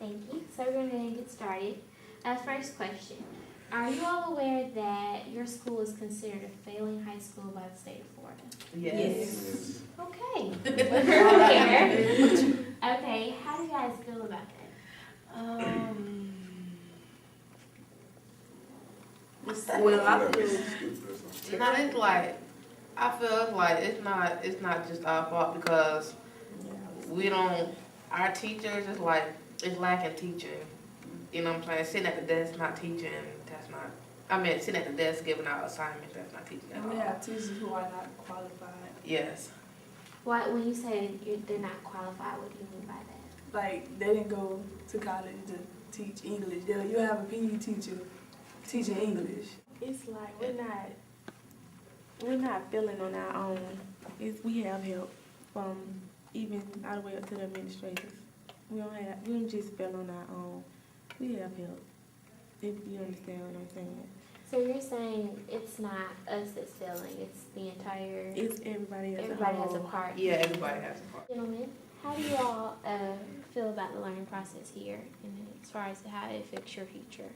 Thank you. So we're going to get started. First question. Are you all aware that your school is considered a failing high school by the state of Florida? Yes. Okay. Okay, how do you guys feel about that? Well, I feel no, it's like I feel like it's not just our fault because we don't. Our teachers is like it's lacking teaching. You know what I'm saying? Sitting at the desk not teaching. That's not. I mean, sitting at the desk giving out assignments. That's not teaching at all. And we have teachers who are not qualified. Yes. What, when you say they're not qualified, what do you mean by that? Like, they didn't go to college to teach English. You have a PE teacher teaching English. It's like we're not feeling on our own. We have help from even all the way up to the administrators. We don't just feel on our own. We have help. If you understand what I'm saying. So you're saying it's not us that's failing, it's the entire... It's everybody as Everybody a whole. has a part. Yeah, everybody has a part. Gentlemen, how do you all feel about the learning process here and as far as how it affects your future?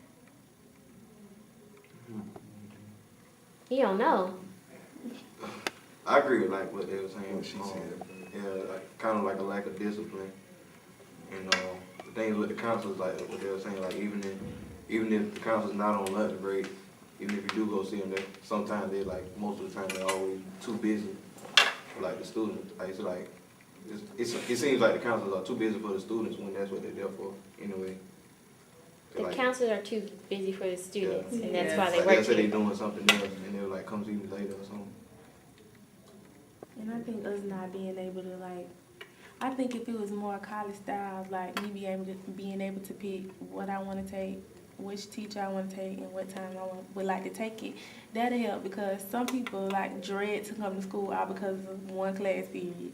You don't know. I agree with like what they were saying. What she said. Yeah, like, kind of like a lack of discipline. And the things with the counselors, like what they were saying, like even if the counselor's not on lunch break, even if you do go see them, sometimes they like most of the time they're always too busy for like the students. Like so like it seems like the counselors are too busy for the students when that's what they're there for anyway. The like, counselors are too busy for the students, and that's Yeah. why they like work they'll say here. they're doing something else and they'll like come see me later or something. And I think us not being able to I think if it was more college style, like me being able to pick what I want to take, which teacher I want to take, and what time I would like to take it, that'll help because some people like dread to come to school all because of one class period,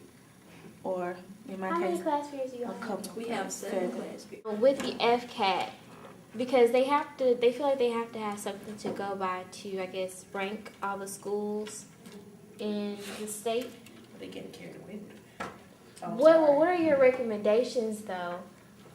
or in my How case, many class periods do you a all have? couple. We have 7 class periods. With the FCAT, because they feel like they have to have something to go by to, I guess, rank all the schools in the state. They getting carried away with it. What are your recommendations though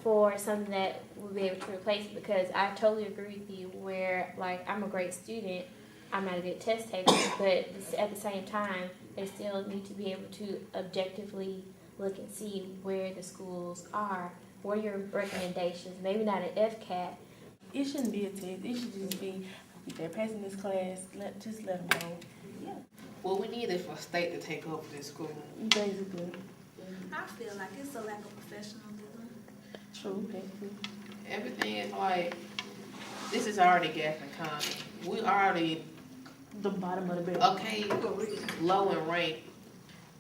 for something that will be able to replace it? Because I totally agree with you where like I'm a great student, I'm not a good test taker, but at the same time they still need to be able to objectively look and see where the schools are. What are your recommendations? Maybe not an FCAT. It shouldn't be a test. It should just be if they're passing this class, just let them go. Yeah, What we need is for state to take over this school. basically. I feel like it's a lack of professionalism. True, basically. Everything is like, this is already Gadsden County. We already, The bottom of the barrel. okay, low in rank.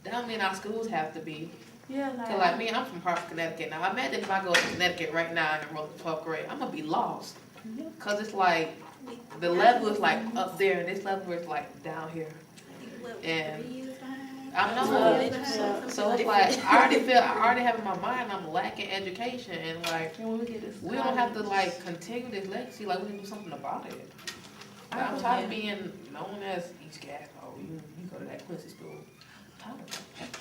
That don't mean our schools have to be. Yeah, Cause like me, I'm from Hartford, Connecticut. Now imagine if I go to Connecticut right now and enroll in 12th grade, I'm gonna be lost. Yeah. Cause it's like, the level is like up there and this level is like down here. And 3 years behind? I know. 2 years behind? So it's like, I already have in my mind I'm lacking education and like, And when we get this, we don't have to like continue this legacy, like we can do something about it. Like, I'm tired of being known as East Gadsden. Oh, you go to that Quincy school. I'm tired of that.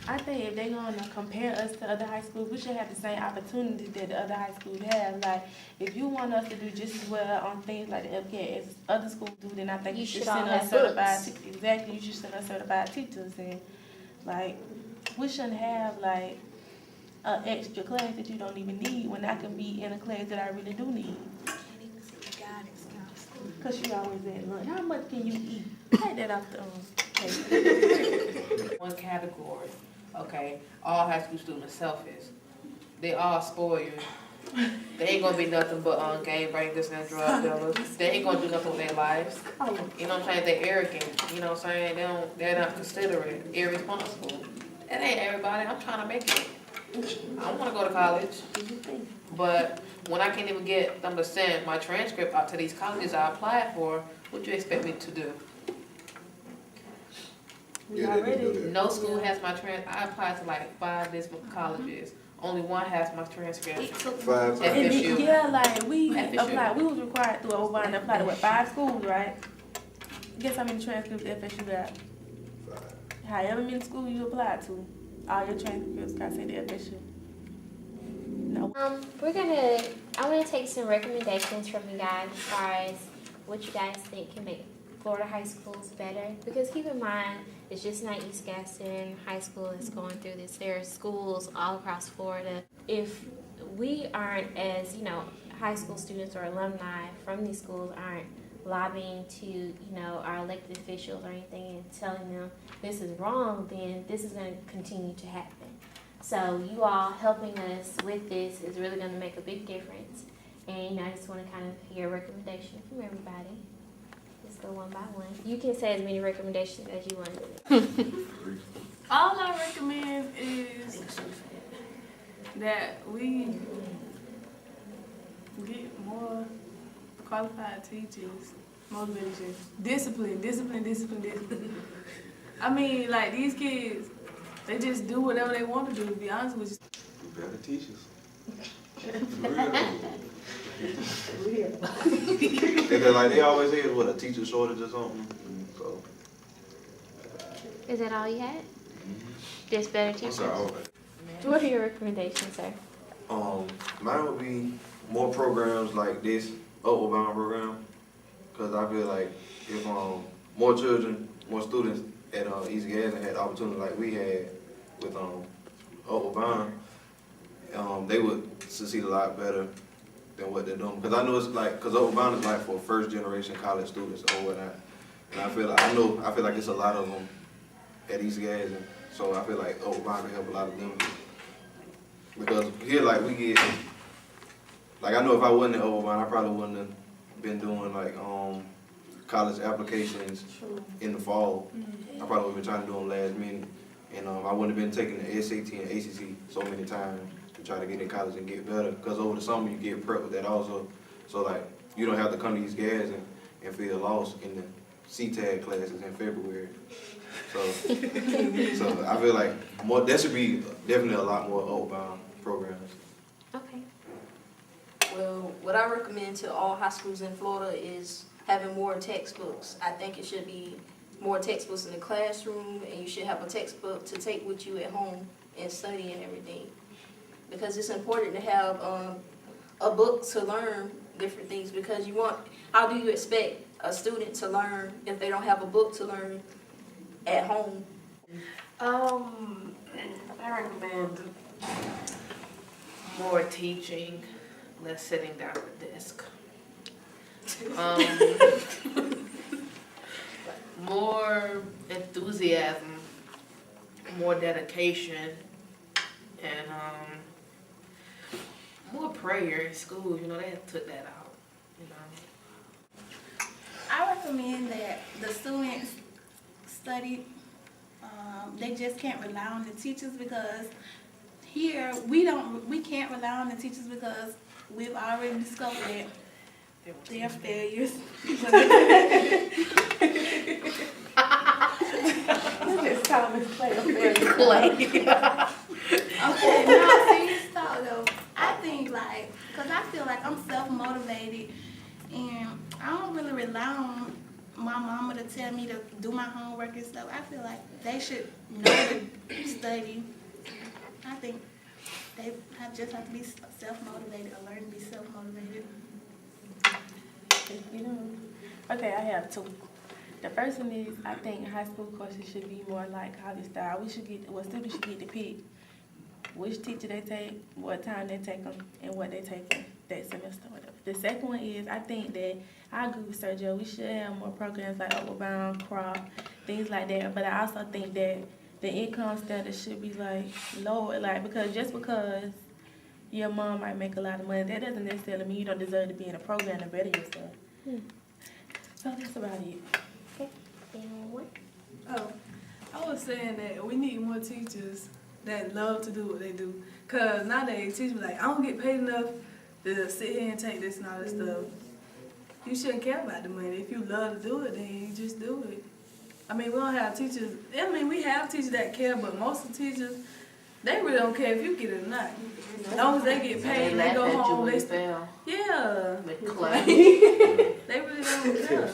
I think if they're gonna compare us to other high schools, we should have the same opportunities that the other high schools have. Like, if you want us to do just as well on things like the FCAT as other schools do, then I think You you should should all send us have certified. books. Exactly, you should send us certified teachers, and like, we shouldn't have like an extra class that you don't even need when I can be in a class that I really do need. Can't even see guidance counselor. Cause she always at lunch. How much can you eat? Take that off the plate. One category, okay, all high school students selfish. They all spoil you. They ain't gonna be nothing but game bangers and drug dealers. They ain't gonna do nothing with their lives. Oh, You know what I'm saying? They're arrogant. You know what I'm saying? They're not considerate, irresponsible. That ain't everybody. I'm trying to make it. I wanna go to college. But when I can't even get them to send my transcript out to these colleges I applied for, what do you expect me to do? we Yeah, they can do already. that. No school has my I applied to like 5 different colleges. Only one has my transcript. It took 5 At And then, FSU. yeah, like we FSU. applied, we was required through Obama to apply to 5 schools, right? Guess how many transcripts FSU got? However many schools you applied to, all your transcripts got sent to FSU. I want to take some recommendations from you guys as far as what you guys think can make Florida high schools better. Because keep in mind, it's just not East Gadsden High School that's going through this. There are schools all across Florida. If we aren't, as high school students or alumni from these schools aren't lobbying to, our elected officials or anything and telling them this is wrong, then this is going to continue to happen. So you all helping us with this is really going to make a big difference. And I just want to kind of hear a recommendation from everybody. Let's go one by one. You can say as many recommendations as you want. All I recommend is that we get more qualified teachers, motivation, discipline. I mean, like, these kids, they just do whatever they want to do, to be honest with you. Better teachers. They always say, what, a teacher shortage or something? So. Is that all you had? Just better I'm teachers? sorry. What are your recommendations, sir? Mine would be more programs like this Upward Bound program, because I feel like if more children, more students at East Gadsden had the opportunity like we had with Upward Bound, they would succeed a lot better than what they're doing. Because I know it's like, because Upward Bound is like for first generation college students or whatnot, and I feel like it's a lot of them at East Gadsden, so I feel like Upward Bound can help a lot of them. Because here, like, we get, like, I know if I wasn't at Upward Bound, I probably wouldn't have been doing, like, college applications in the fall. I probably would have been trying to do them last minute. And I wouldn't have been taking the SAT and ACC so many times to try to get in college and get better. Because over the summer, you get prepped with that also. So, like, you don't have to come to East Gadsden and feel lost in the CTAG classes in February. So I feel like there should be definitely a lot more Upward Bound programs. Okay. Well, what I recommend to all high schools in Florida is having more textbooks. I think it should be more textbooks in the classroom, and you should have a textbook to take with you at home and study and everything. Because it's important to have a book to learn different things, because how do you expect a student to learn if they don't have a book to learn at home? I recommend more teaching, less sitting down at the desk. More enthusiasm, more dedication, and more prayer in school. They took that out. I recommend that the students study. They just can't rely on the teachers, because here we can't rely on the teachers, because we've already discovered that they're failures. Okay, no, serious talk though. I think because I feel like I'm self-motivated, and I don't really rely on my mama to tell me to do my homework and stuff. I feel like they should know to study. I think they just have to be self-motivated, or learn to be self-motivated. Okay, I have two. The first one is, I think high school courses should be more like college style. Students should get to pick which teacher they take, what time they take them, and what they take them that semester. Whatever. The second one is, I think that I agree with Sergio. We should have more programs like Upward Bound, Crop, things like that. But I also think that the income standard should be like lower, because your mom might make a lot of money, that doesn't necessarily mean you don't deserve to be in a program to better yourself. So that's about it. Okay. Anyone? Oh, I was saying that we need more teachers that love to do what they do. Because nowadays, teachers be like, I don't get paid enough to sit here and take this and all this stuff. You shouldn't care about the money. If you love to do it, then you just do it. I mean, we don't have teachers. We have teachers that care, but most of the teachers, they really don't care if you get it or not. As long as they get paid, they go home. Yeah. Clay. They really don't care.